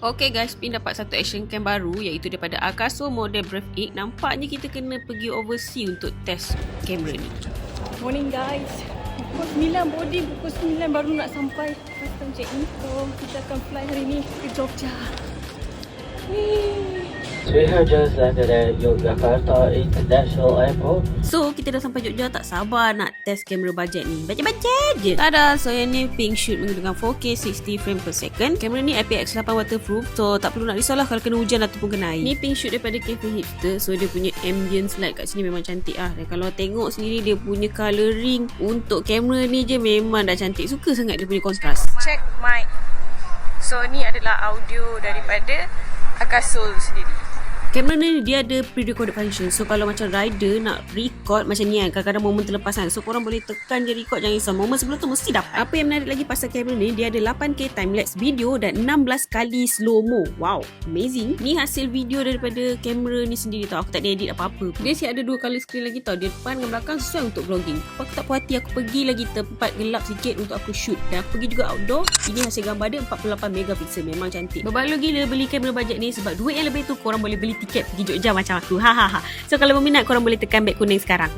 Okay guys, Pin dapat satu action cam baru iaitu daripada Akaso model Brave 8. Nampaknya kita kena pergi overseas untuk test kamera ni. Morning guys. Pukul 9 boarding, pukul 9 baru nak sampai custom check-in. So kita akan fly hari ni ke Jogja. We have just landed at Yogyakarta International Airport. So kita dah sampai Jogja, tak sabar nak test kamera bajet ni. Bajet-bajet je. Tada, so yang ni Pink shoot menggunakan 4K 60 frame per second. Kamera ni IPX8 waterproof, so tak perlu nak risaulah kalau kena hujan ataupun kena air. Ni Pink shoot daripada Cafe Hipster, so dia punya ambience light kat sini memang cantik lah. Dan kalau tengok sendiri dia punya colouring untuk kamera ni je memang dah cantik. Suka sangat dia punya kontras. Check mic. So ni adalah audio daripada Akaso sendiri. Kamera ni dia ada pre-recorded function. So kalau macam rider nak record macam ni kan, kadang-kadang momen terlepas kan, so korang boleh tekan je record, jangan risau, momen sebelum tu mesti dapat. Apa yang menarik lagi pasal kamera ni, dia ada 8K time-lapse video dan 16 kali slow-mo. Wow, amazing. Ni hasil video daripada kamera ni sendiri tau. Aku tak ada edit apa-apa. Dia siap ada 2 color screen lagi tau, dia depan dengan belakang, sesuai untuk vlogging. Aku tak puas hati, aku pergi lagi tempat gelap sikit untuk aku shoot. Dan aku pergi juga outdoor. Ini hasil gambar dia 48 megapiksel, memang cantik. Berbaloi gila beli kamera bajet ni, sebab duit yang lebih tu korang boleh beli tiket pergi Jogja macam aku. So kalau berminat korang boleh tekan beg kuning sekarang.